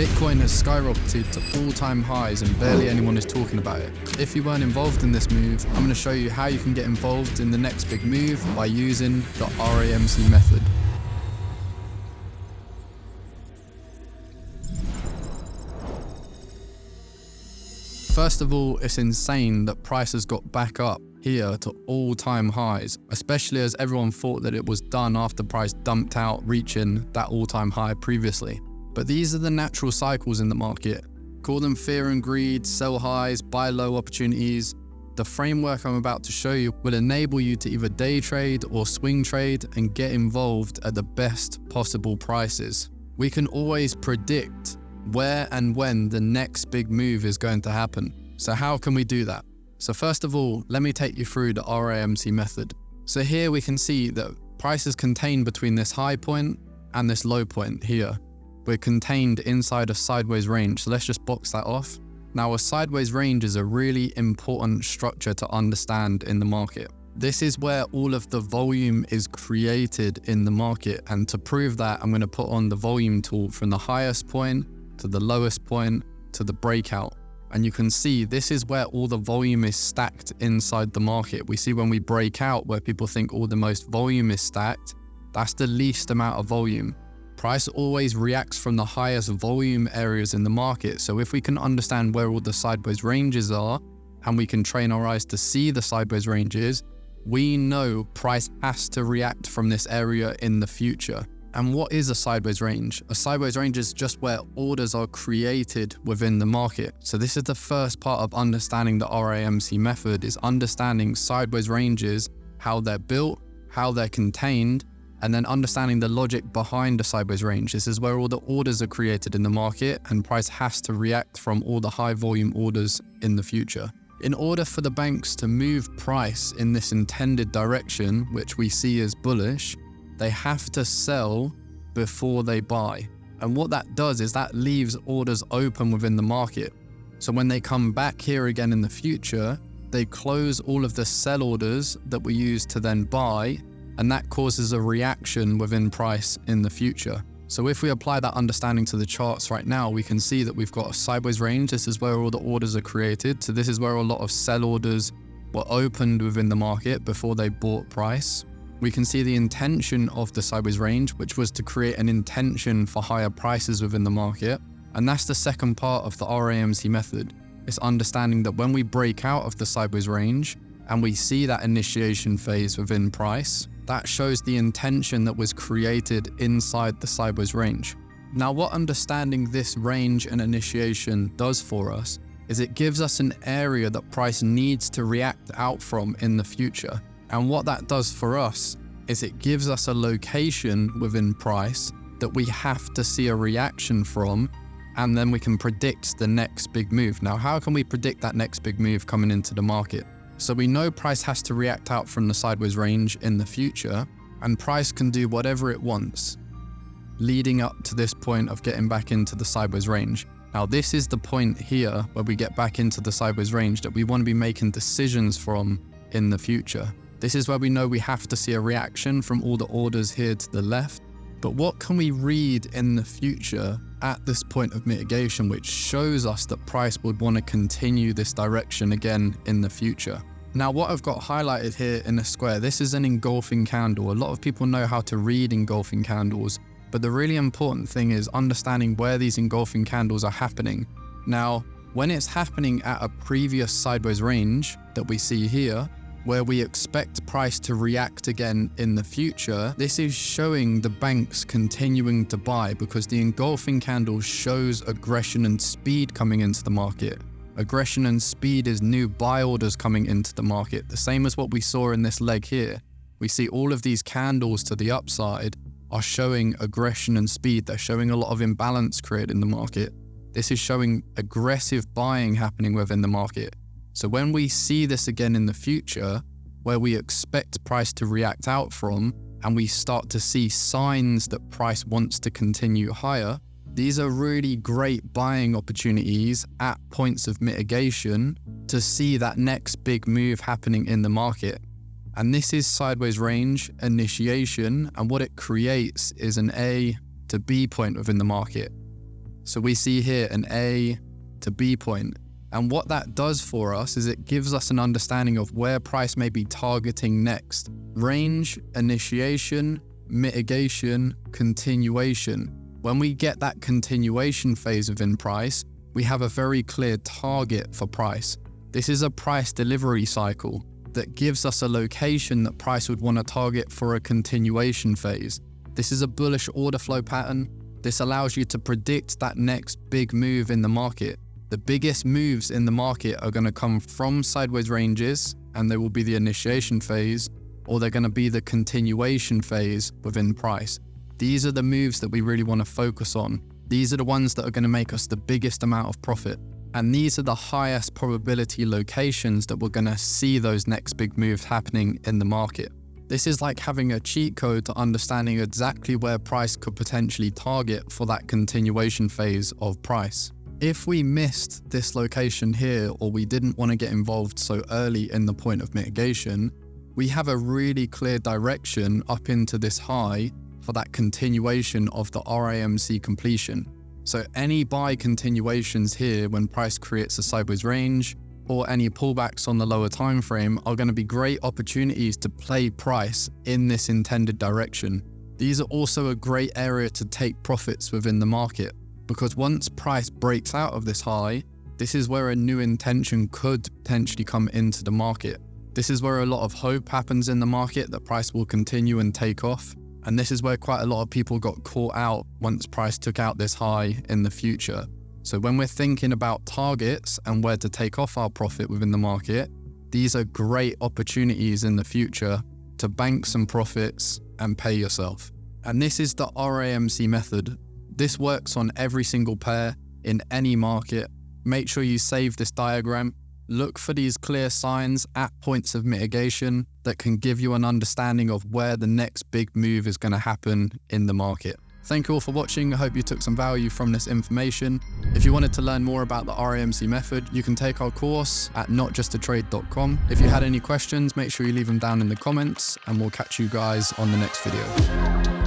Bitcoin has skyrocketed to all-time highs and barely anyone is talking about it. If you weren't involved in this move, I'm going to show you how you can get involved in the next big move by using the RIMC method. First of all, it's insane that price has got back up here to all-time highs, especially as everyone thought that it was done after price dumped out, reaching that all-time high previously. But these are the natural cycles in the market. Call them fear and greed, sell highs, buy low opportunities. The framework I'm about to show you will enable you to either day trade or swing trade and get involved at the best possible prices. We can always predict where and when the next big move is going to happen. So how can we do that? So first of all, let me take you through the RIMC method. So here we can see that price is contained between this high point and this low point here. We're contained inside a sideways range, so let's just box that off. Now, a sideways range is a really important structure to understand in the market. This is where all of the volume is created in the market, and to prove that, I'm going to put on the volume tool from the highest point to the lowest point to the breakout. And you can see this is where all the volume is stacked inside the market. We see when we break out where people think all the most volume is stacked, that's the least amount of volume. Price always reacts from the highest volume areas in the market. So if we can understand where all the sideways ranges are, and we can train our eyes to see the sideways ranges, we know price has to react from this area in the future. And what is a sideways range? A sideways range is just where orders are created within the market. So this is the first part of understanding the RIMC method, is understanding sideways ranges, how they're built, how they're contained, and then understanding the logic behind the sideways range. This is where all the orders are created in the market and price has to react from all the high volume orders in the future. In order for the banks to move price in this intended direction, which we see as bullish, they have to sell before they buy. And what that does is that leaves orders open within the market. So when they come back here again in the future, they close all of the sell orders that we use to then buy, and that causes a reaction within price in the future. So if we apply that understanding to the charts right now, we can see that we've got a sideways range. This is where all the orders are created. So this is where a lot of sell orders were opened within the market before they bought price. We can see the intention of the sideways range, which was to create an intention for higher prices within the market. And that's the second part of the RIMC method. It's understanding that when we break out of the sideways range and we see that initiation phase within price, that shows the intention that was created inside the sideways range. Now, what understanding this range and initiation does for us is it gives us an area that price needs to react out from in the future. And what that does for us is it gives us a location within price that we have to see a reaction from, and then we can predict the next big move. Now, how can we predict that next big move coming into the market? So we know price has to react out from the sideways range in the future, and price can do whatever it wants leading up to this point of getting back into the sideways range. Now, this is the point here where we get back into the sideways range that we want to be making decisions from in the future. This is where we know we have to see a reaction from all the orders here to the left. But what can we read in the future at this point of mitigation which shows us that price would want to continue this direction again in the future? Now, what I've got highlighted here in a square, this is an engulfing candle. A lot of people know how to read engulfing candles, but the really important thing is understanding where these engulfing candles are happening. Now, when it's happening at a previous sideways range that we see here, where we expect price to react again in the future, this is showing the banks continuing to buy because the engulfing candle shows aggression and speed coming into the market. Aggression and speed is new buy orders coming into the market, the same as what we saw in this leg here. We see all of these candles to the upside are showing aggression and speed. They're showing a lot of imbalance created in the market. This is showing aggressive buying happening within the market. So when we see this again in the future, where we expect price to react out from, and we start to see signs that price wants to continue higher, these are really great buying opportunities at points of mitigation to see that next big move happening in the market. And this is sideways range initiation, and what it creates is an A to B point within the market. So we see here an A to B point. And what that does for us is it gives us an understanding of where price may be targeting next. Range, initiation, mitigation, continuation. When we get that continuation phase within price, we have a very clear target for price. This is a price delivery cycle that gives us a location that price would want to target for a continuation phase. This is a bullish order flow pattern. This allows you to predict that next big move in the market. The biggest moves in the market are going to come from sideways ranges, and they will be the initiation phase, or they're going to be the continuation phase within price. These are the moves that we really want to focus on. These are the ones that are going to make us the biggest amount of profit. And these are the highest probability locations that we're going to see those next big moves happening in the market. This is like having a cheat code to understanding exactly where price could potentially target for that continuation phase of price. If we missed this location here, or we didn't want to get involved so early in the point of mitigation, we have a really clear direction up into this high for that continuation of the RIMC completion. So any buy continuations here when price creates a sideways range, or any pullbacks on the lower time frame, are going to be great opportunities to play price in this intended direction. These are also a great area to take profits within the market, because once price breaks out of this high, this is where a new intention could potentially come into the market. This is where a lot of hope happens in the market that price will continue and take off. And this is where quite a lot of people got caught out once price took out this high in the future. So when we're thinking about targets and where to take off our profit within the market, these are great opportunities in the future to bank some profits and pay yourself. And this is the RIMC method. This works on every single pair in any market. Make sure you save this diagram. Look for these clear signs at points of mitigation that can give you an understanding of where the next big move is going to happen in the market. Thank you all for watching. I hope you took some value from this information. If you wanted to learn more about the RIMC method, you can take our course at notjustatrade.com. If you had any questions, make sure you leave them down in the comments, and we'll catch you guys on the next video.